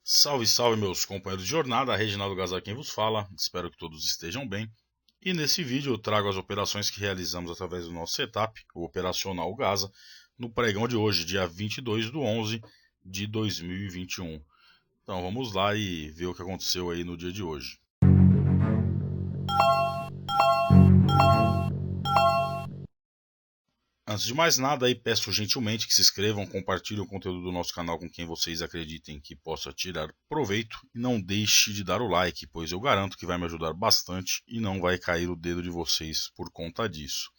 Salve, salve meus companheiros de jornada, Reginaldo Gazar quem vos fala, espero que todos estejam bem. E nesse vídeo eu trago as operações que realizamos através do nosso setup, o Operacional Gaza, no pregão de hoje, dia 22/11 de 2021. Então vamos lá e ver o que aconteceu aí no dia de hoje. Antes de mais nada, aí peço gentilmente que se inscrevam, compartilhem o conteúdo do nosso canal com quem vocês acreditem que possa tirar proveito e não deixe de dar o like, pois eu garanto que vai me ajudar bastante e não vai cair o dedo de vocês por conta disso.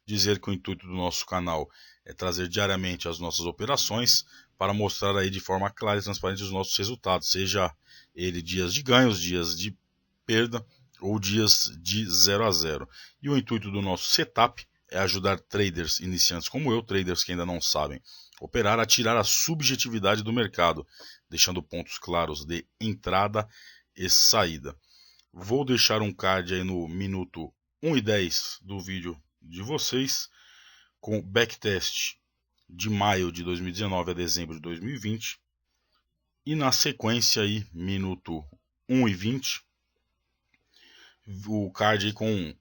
Dizer que o intuito do nosso canal é trazer diariamente as nossas operações para mostrar aí de forma clara e transparente os nossos resultados, seja ele dias de ganhos, dias de perda ou dias de 0 a 0. E o intuito do nosso setup é ajudar traders iniciantes como eu, traders que ainda não sabem operar, a tirar a subjetividade do mercado, deixando pontos claros de entrada e saída. Vou deixar um card aí no minuto 1:10 do vídeo de vocês, com backtest de maio de 2019 a dezembro de 2020. E na sequência aí, minuto 1:20, o card aí com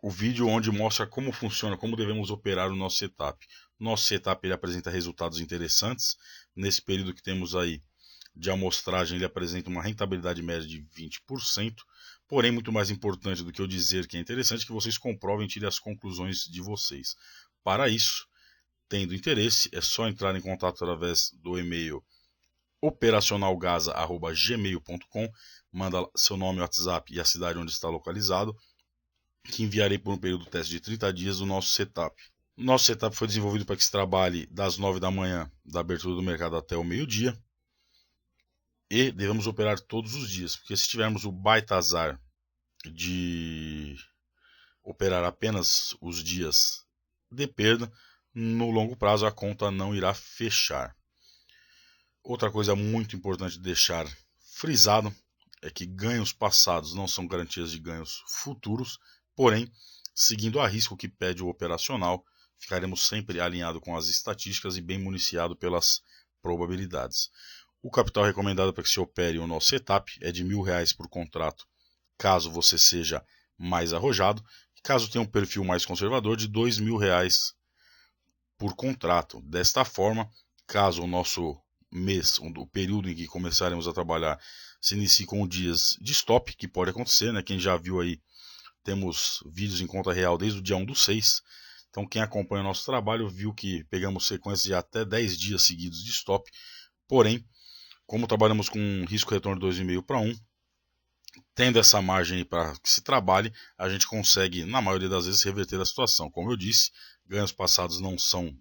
o vídeo onde mostra como funciona, como devemos operar o nosso setup. Nosso setup ele apresenta resultados interessantes. Nesse período que temos aí de amostragem, ele apresenta uma rentabilidade média de 20%. Porém, muito mais importante do que eu dizer que é interessante, que vocês comprovem e tirem as conclusões de vocês. Para isso, tendo interesse, é só entrar em contato através do e-mail operacionalgaza@gmail.com, manda seu nome, WhatsApp e a cidade onde está localizado, que enviarei por um período de teste de 30 dias o nosso setup. Nosso setup foi desenvolvido para que se trabalhe das 9 da manhã, da abertura do mercado, até o meio-dia. E devemos operar todos os dias, porque se tivermos o baita azar de operar apenas os dias de perda, no longo prazo a conta não irá fechar. Outra coisa muito importante de deixar frisado é que ganhos passados não são garantias de ganhos futuros, porém, seguindo a risco que pede o operacional, ficaremos sempre alinhados com as estatísticas e bem municiado pelas probabilidades. O capital recomendado para que se opere o nosso setup é de R$1.000 por contrato, caso você seja mais arrojado, e caso tenha um perfil mais conservador, de R$2.000 por contrato. Desta forma, caso o nosso mês, o período em que começaremos a trabalhar, se inicie com dias de stop, que pode acontecer, né? Quem já viu aí, temos vídeos em conta real desde o dia 1/6. Então quem acompanha o nosso trabalho viu que pegamos sequências de até 10 dias seguidos de stop. Porém, como trabalhamos com um risco-retorno de 2,5 para 1, tendo essa margem para que se trabalhe, a gente consegue, na maioria das vezes, reverter a situação. Como eu disse, ganhos passados não são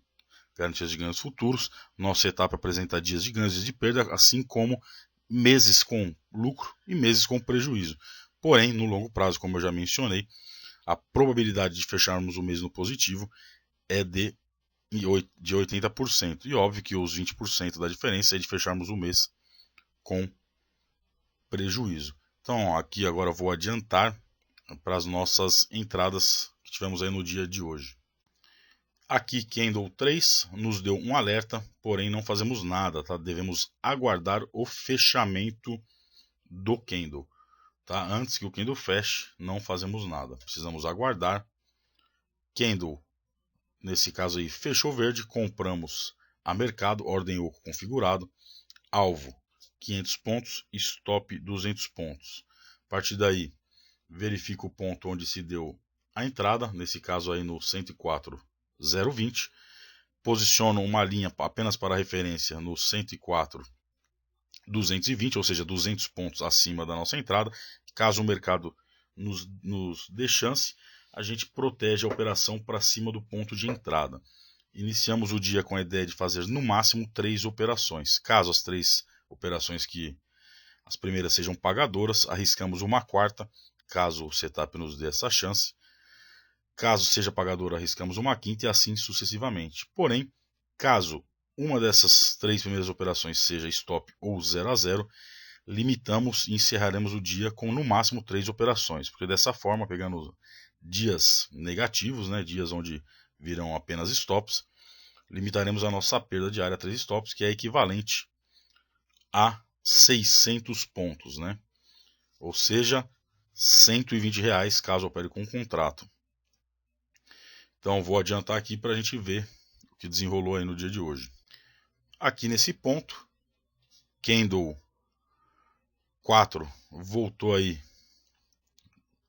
garantias de ganhos futuros. Nosso setup apresenta dias de ganhos e de perda, assim como meses com lucro e meses com prejuízo. Porém, no longo prazo, como eu já mencionei, a probabilidade de fecharmos o mês no positivo é de 80%. E óbvio que os 20% da diferença é de fecharmos o mês com prejuízo. Então, aqui agora eu vou adiantar para as nossas entradas que tivemos aí no dia de hoje. Aqui Candle 3 nos deu um alerta, porém não fazemos nada, tá? Devemos aguardar o fechamento do candle, tá? Antes que o candle feche, não fazemos nada. Precisamos aguardar. Candle, nesse caso aí, fechou verde, compramos a mercado, ordem oco configurado, alvo 500 pontos, stop 200 pontos. A partir daí, verifico o ponto onde se deu a entrada, nesse caso aí no 104,020. Posiciono uma linha apenas para referência no 104,220, ou seja, 200 pontos acima da nossa entrada. Caso o mercado nos dê chance, a gente protege a operação para cima do ponto de entrada. Iniciamos o dia com a ideia de fazer no máximo 3 operações. Caso as 3 operações que as primeiras sejam pagadoras, arriscamos uma quarta, caso o setup nos dê essa chance. Caso seja pagadora, arriscamos uma quinta e assim sucessivamente. Porém, caso uma dessas 3 primeiras operações seja stop ou 0 a 0, limitamos e encerraremos o dia com no máximo 3 operações, porque dessa forma, pegando dias negativos, né, dias onde virão apenas stops, limitaremos a nossa perda diária a 3 stops, que é equivalente a 600 pontos, né? Ou seja, R$ 120 caso opere com um contrato. Então vou adiantar aqui para a gente ver o que desenrolou aí no dia de hoje. Aqui nesse ponto, Candle 4 voltou aí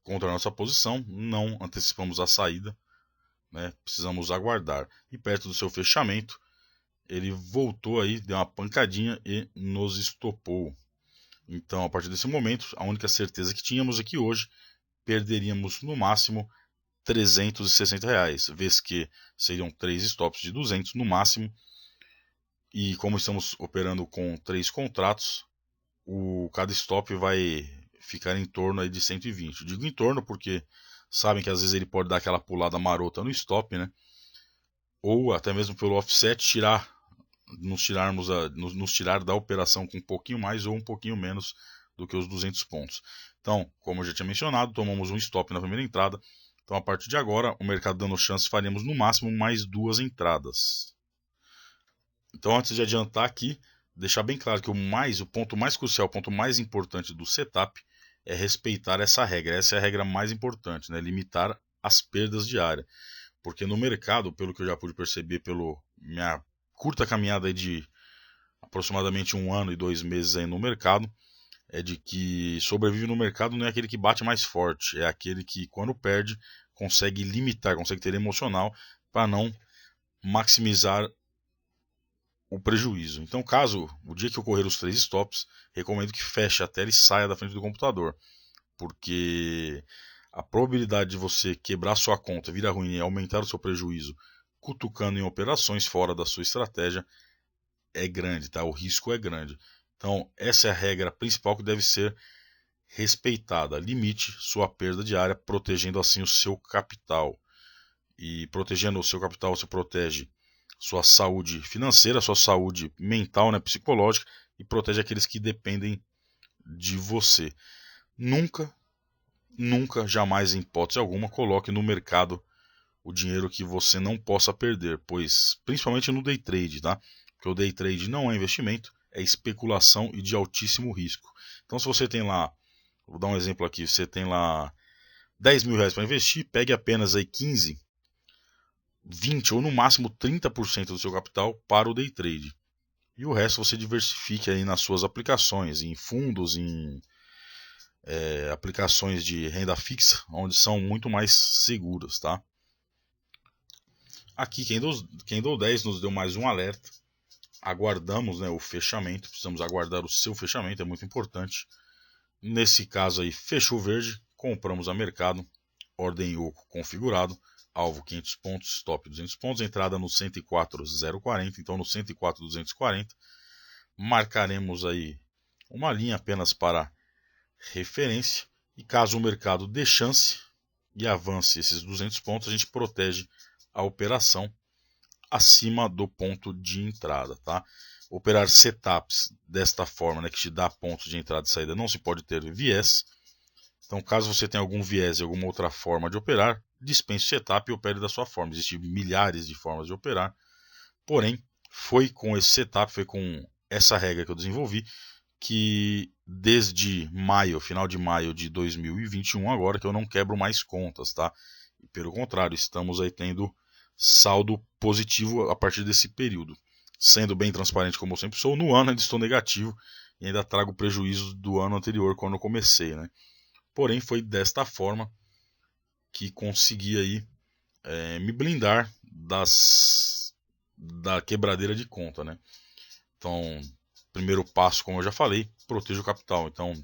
contra a nossa posição, não antecipamos a saída, né? Precisamos aguardar. E perto do seu fechamento, ele voltou aí, deu uma pancadinha e nos estopou. Então, a partir desse momento, a única certeza que tínhamos é que hoje perderíamos no máximo R$ 360, vez que seriam 3 stops de 200 no máximo. E como estamos operando com 3 contratos, cada stop vai ficar em torno aí de 120. Eu digo em torno porque sabem que às vezes ele pode dar aquela pulada marota no stop, né? Ou até mesmo pelo offset nos tirar da operação com um pouquinho mais ou um pouquinho menos do que os 200 pontos. Então, como eu já tinha mencionado, tomamos um stop na primeira entrada. Então, a partir de agora, o mercado dando chance, faremos no máximo mais 2 entradas. Então, antes de adiantar aqui, deixar bem claro que o ponto mais crucial, o ponto mais importante do setup é respeitar essa regra. Essa é a regra mais importante, né? Limitar as perdas diárias. Porque no mercado, pelo que eu já pude perceber, pela minha curta caminhada aí de aproximadamente 1 ano e 2 meses aí no mercado, é de que sobrevive no mercado não é aquele que bate mais forte, é aquele que quando perde consegue limitar, consegue ter emocional para não maximizar o prejuízo. Então, caso o dia que ocorrer os 3 stops, recomendo que feche a tela e saia da frente do computador, porque a probabilidade de você quebrar sua conta, virar ruim e aumentar o seu prejuízo cutucando em operações fora da sua estratégia é grande, tá? O risco é grande. Então, essa é a regra principal que deve ser respeitada. Limite sua perda diária, protegendo assim o seu capital. E protegendo o seu capital, você protege sua saúde financeira, sua saúde mental, né, psicológica, e protege aqueles que dependem de você. Nunca, jamais, em hipótese alguma, coloque no mercado o dinheiro que você não possa perder, pois principalmente no day trade, tá? Porque o day trade não é investimento, é especulação e de altíssimo risco. Então, se você tem lá, vou dar um exemplo aqui, você tem lá R$ 10.000 para investir, pegue apenas aí 15, 20 ou no máximo 30% do seu capital para o day trade. E o resto você diversifique aí nas suas aplicações, em fundos, em aplicações de renda fixa, onde são muito mais seguras, tá? Aqui, Candle 10 nos deu mais um alerta. Aguardamos, né, o fechamento. Precisamos aguardar o seu fechamento, é muito importante. Nesse caso aí, fechou verde, compramos a mercado. Ordem oco configurado. Alvo 500 pontos, stop 200 pontos. Entrada no 104,040, então no 104,240. Marcaremos aí uma linha apenas para referência. E caso o mercado dê chance e avance esses 200 pontos, a gente protege a operação acima do ponto de entrada, tá? Operar setups desta forma, né, que te dá pontos de entrada e saída, não se pode ter viés. Então, caso você tenha algum viés e alguma outra forma de operar, dispense o setup e opere da sua forma. Existem milhares de formas de operar, porém, foi com esse setup, foi com essa regra que eu desenvolvi, que desde maio, final de maio de 2021, agora que eu não quebro mais contas, tá? E pelo contrário, estamos aí tendo saldo positivo a partir desse período. Sendo bem transparente como eu sempre sou, no ano ainda estou negativo e ainda trago prejuízo do ano anterior quando eu comecei, né? Porém, foi desta forma que consegui aí me blindar da quebradeira de conta, né? Então, primeiro passo, como eu já falei, proteja o capital. Então,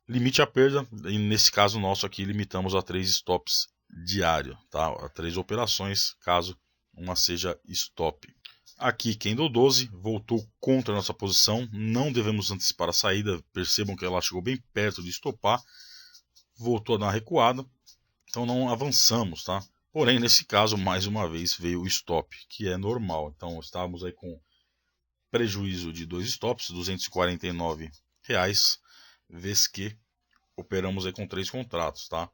limite a perda, e nesse caso nosso aqui limitamos a 3 stops diário, tá? A 3 operações, caso uma seja stop. Aqui, Candle 12 voltou contra a nossa posição, não devemos antecipar a saída, percebam que ela chegou bem perto de estopar, voltou a dar uma recuada, então não avançamos, tá? Porém, nesse caso, mais uma vez veio o stop, que é normal. Então, estávamos aí com prejuízo de 2 stops, R$ 249, vez que operamos aí com 3 contratos, tá?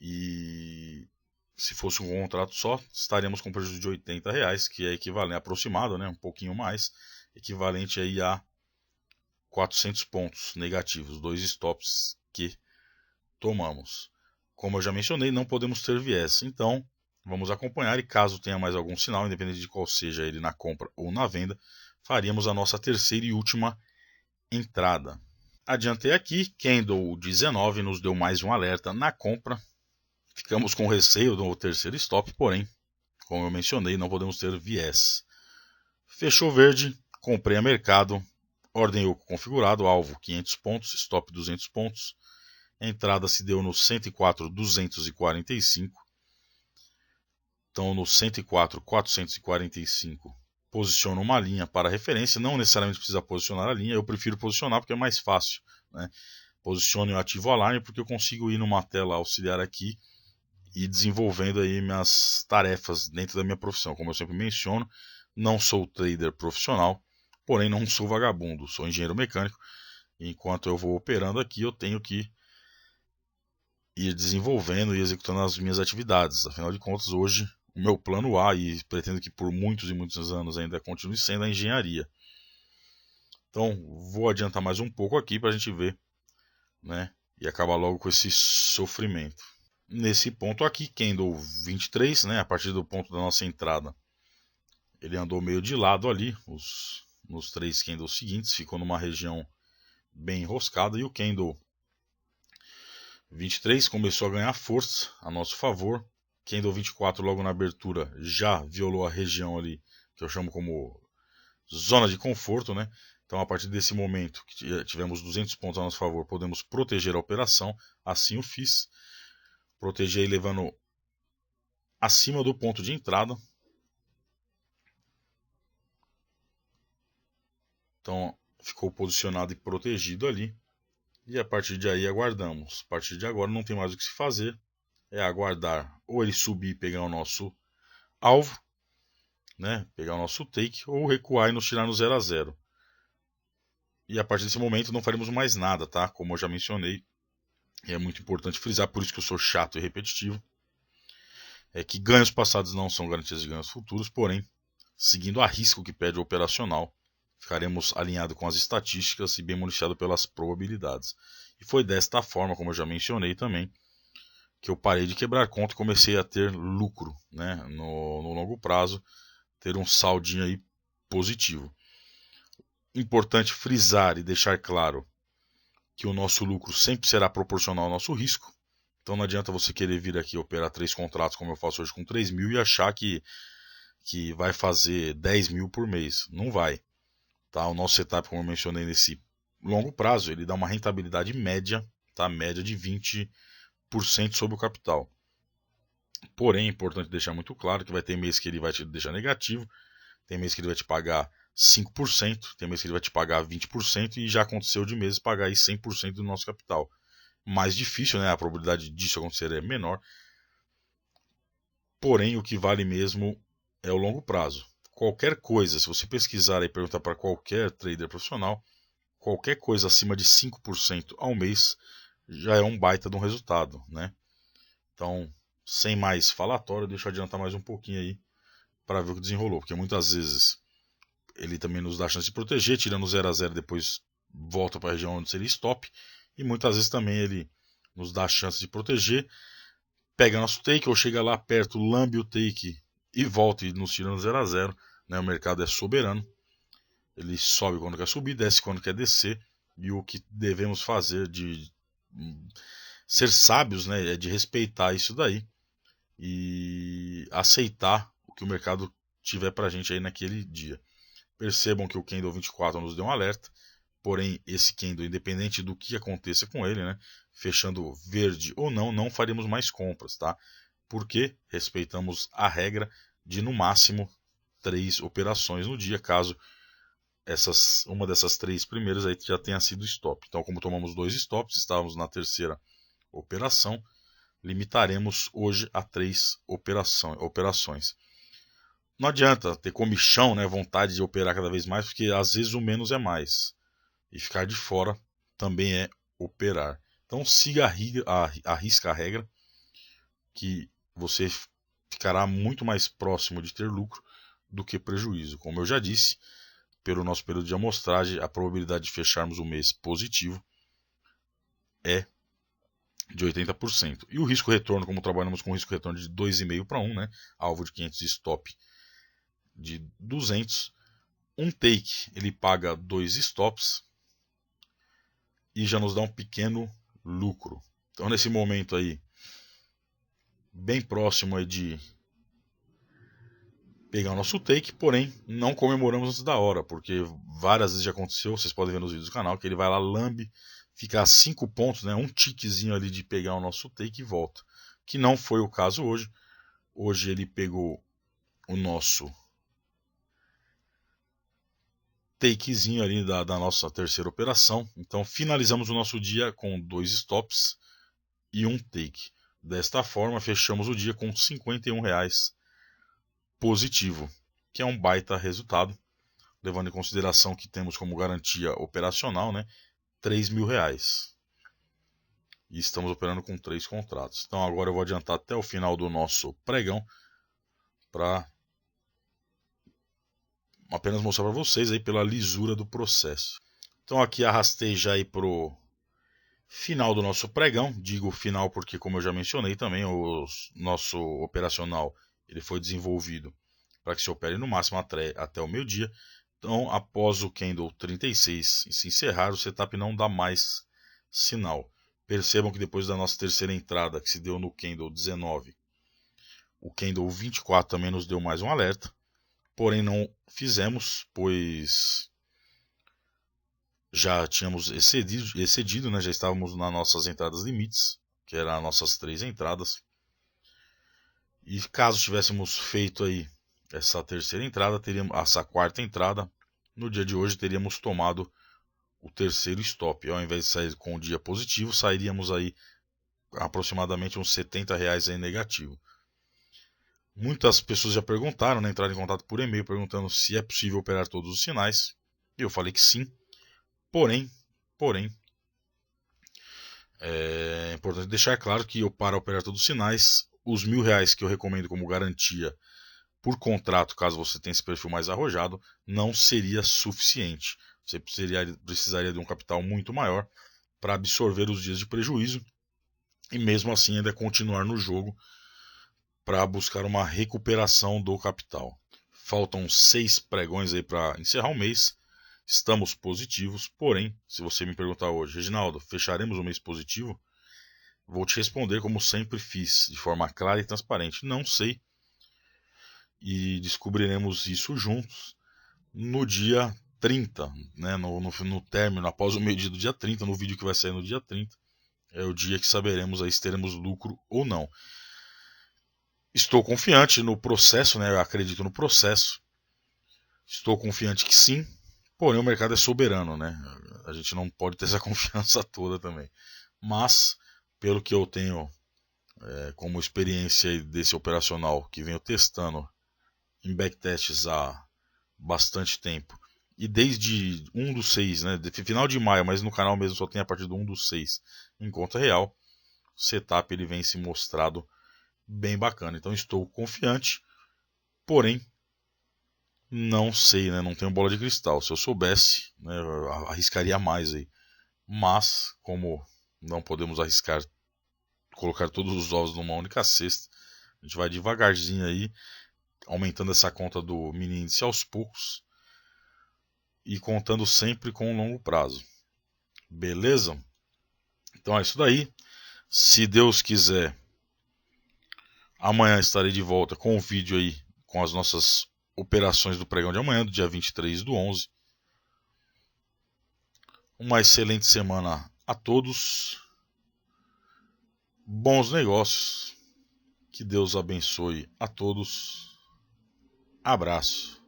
E se fosse um contrato só, estaríamos com prejuízo de R$ 80, que é equivalente, aproximado, né? Um pouquinho mais, equivalente aí a 400 pontos negativos, 2 stops que tomamos. Como eu já mencionei, não podemos ter viés, então vamos acompanhar e caso tenha mais algum sinal, independente de qual seja ele na compra ou na venda, faríamos a nossa terceira e última entrada. Adiantei aqui, Candle 19 nos deu mais um alerta na compra. Ficamos com receio do terceiro stop, porém, como eu mencionei, não podemos ter viés. Fechou verde, comprei a mercado, ordem oco configurado, alvo 500 pontos, stop 200 pontos. A entrada se deu no 104.245. Então no 104.445 posiciono uma linha para referência. Não necessariamente precisa posicionar a linha, eu prefiro posicionar porque é mais fácil, né? Posiciono e ativo o alarme porque eu consigo ir numa tela auxiliar aqui e desenvolvendo aí minhas tarefas dentro da minha profissão. Como eu sempre menciono, não sou trader profissional, porém não sou vagabundo, sou engenheiro mecânico. Enquanto eu vou operando aqui, eu tenho que ir desenvolvendo e executando as minhas atividades. Afinal de contas, hoje o meu plano A, e pretendo que por muitos e muitos anos ainda continue sendo, a engenharia. Então, vou adiantar mais um pouco aqui para a gente ver, né, e acabar logo com esse sofrimento. Nesse ponto aqui, Candle 23, né, a partir do ponto da nossa entrada, ele andou meio de lado ali, nos 3 candles seguintes, ficou numa região bem enroscada, e o Candle 23 começou a ganhar força a nosso favor. Candle 24 logo na abertura já violou a região ali, que eu chamo como zona de conforto, né? Então a partir desse momento que tivemos 200 pontos a nosso favor, podemos proteger a operação, assim o fiz. Protegei levando acima do ponto de entrada. Então ficou posicionado e protegido ali. E a partir de aí aguardamos. A partir de agora não tem mais o que se fazer. É aguardar ou ele subir e pegar o nosso alvo, né? Pegar o nosso take, ou recuar e nos tirar no 0 a 0. E a partir desse momento não faremos mais nada, tá? Como eu já mencionei. E é muito importante frisar, por isso que eu sou chato e repetitivo. É que ganhos passados não são garantias de ganhos futuros, porém, seguindo a risco que pede o operacional, ficaremos alinhados com as estatísticas e bem municiados pelas probabilidades. E foi desta forma, como eu já mencionei também, que eu parei de quebrar conta e comecei a ter lucro, né, no longo prazo, ter um saldinho aí positivo. Importante frisar e deixar claro que o nosso lucro sempre será proporcional ao nosso risco. Então não adianta você querer vir aqui operar 3 contratos, como eu faço hoje com 3 mil, e achar que vai fazer 10 mil por mês. Não vai. Tá? O nosso setup, como eu mencionei, nesse longo prazo, ele dá uma rentabilidade média, tá? Média de 20% sobre o capital. Porém, é importante deixar muito claro que vai ter mês que ele vai te deixar negativo, tem mês que ele vai te pagar 5%, tem mês que ele vai te pagar 20%, e já aconteceu de meses pagar aí 100% do nosso capital. Mais difícil, né? A probabilidade disso acontecer é menor. Porém, o que vale mesmo é o longo prazo. Qualquer coisa, se você pesquisar e perguntar para qualquer trader profissional, qualquer coisa acima de 5% ao mês já é um baita de um resultado, né? Então, sem mais falatório, deixa eu adiantar mais um pouquinho aí para ver o que desenrolou, porque muitas vezes ele também nos dá a chance de proteger, tirando 0 a 0, depois volta para a região onde seria stop, e muitas vezes também ele nos dá a chance de proteger, pega nosso take ou chega lá perto, lambe o take e volta e nos tira no 0 a 0, né? O mercado é soberano, ele sobe quando quer subir, desce quando quer descer, e o que devemos fazer de ser sábios, né, é de respeitar isso daí e aceitar o que o mercado tiver pra gente aí naquele dia. Percebam que o Candle 24 nos deu um alerta, porém esse Candle, independente do que aconteça com ele, né, fechando verde ou não, não faremos mais compras, tá? Porque respeitamos a regra de no máximo 3 operações no dia, caso uma dessas 3 primeiras aí já tenha sido stop. Então, como tomamos 2 stops, estávamos na terceira operação, limitaremos hoje a 3 operações. Não adianta ter comichão, né, vontade de operar cada vez mais, porque às vezes o menos é mais. E ficar de fora também é operar. Então siga a risca a regra, que você ficará muito mais próximo de ter lucro do que prejuízo. Como eu já disse, pelo nosso período de amostragem, a probabilidade de fecharmos o mês positivo é de 80%. E o risco-retorno, como trabalhamos com risco-retorno de 2,5 para 1, né? Alvo de 500 e stop de 200, um take ele paga 2 stops e já nos dá um pequeno lucro. Então nesse momento aí, bem próximo aí de pegar o nosso take, porém não comemoramos antes da hora, porque várias vezes já aconteceu, vocês podem ver nos vídeos do canal, que ele vai lá, lambe, fica a 5 pontos, né, um tiquezinho ali de pegar o nosso take e volta. Que não foi o caso hoje. Hoje ele pegou o nosso takezinho ali da nossa terceira operação. Então finalizamos o nosso dia com 2 stops e um take. Desta forma fechamos o dia com R$51 positivo, que é um baita resultado, levando em consideração que temos como garantia operacional, né, R$3.000. E estamos operando com 3 contratos. Então agora eu vou adiantar até o final do nosso pregão para apenas mostrar para vocês aí pela lisura do processo. Então aqui arrastei já aí pro final do nosso pregão. Digo final porque, como eu já mencionei também, o nosso operacional ele foi desenvolvido para que se opere no máximo até o meio-dia. Então, após o candle 36 se encerrar, o setup não dá mais sinal. Percebam que depois da nossa terceira entrada, que se deu no candle 19, o candle 24 também nos deu mais um alerta. Porém, não fizemos, pois já tínhamos excedido, né? Já estávamos nas nossas entradas limites, que eram as nossas 3 entradas. E caso tivéssemos feito aí essa terceira entrada, teríamos essa quarta entrada, no dia de hoje teríamos tomado o terceiro stop. Ao invés de sair com o dia positivo, sairíamos aí aproximadamente uns R$70 aí negativo. Muitas pessoas já perguntaram, né, entraram em contato por e-mail perguntando se é possível operar todos os sinais. Eu falei que sim. Porém, é importante deixar claro que para operar todos os sinais, os R$1.000 que eu recomendo como garantia por contrato, caso você tenha esse perfil mais arrojado, não seria suficiente. Você precisaria de um capital muito maior para absorver os dias de prejuízo e mesmo assim ainda continuar no jogo para buscar uma recuperação do capital. Faltam 6 pregões aí para encerrar o mês. Estamos positivos, porém, se você me perguntar hoje, Reginaldo, fecharemos o mês positivo? Vou te responder como sempre fiz, de forma clara e transparente. Não sei. E descobriremos isso juntos no dia 30, né? no término, após o meio-dia do dia 30, no vídeo que vai sair no dia 30. É o dia que saberemos aí se teremos lucro ou não. Estou confiante no processo, né? Eu acredito no processo. Estou confiante que sim. Porém, o mercado é soberano, né? A gente não pode ter essa confiança toda também. Mas, pelo que eu tenho como experiência desse operacional que venho testando em backtests há bastante tempo, e desde 1/6, né? Final de maio, mas no canal mesmo só tem a partir do 1/6 em conta real, o setup ele vem se mostrado bem bacana. Então, estou confiante, porém, não sei, né? Não tenho bola de cristal. Se eu soubesse, né, eu arriscaria mais aí. Mas, como não podemos arriscar colocar todos os ovos numa única cesta, a gente vai devagarzinho aí, aumentando essa conta do mini índice aos poucos e contando sempre com o longo prazo. Beleza? Então é isso daí. Se Deus quiser, amanhã estarei de volta com o vídeo aí com as nossas operações do pregão de amanhã, do dia 23/11. Uma excelente semana a todos. Bons negócios. Que Deus abençoe a todos. Abraço.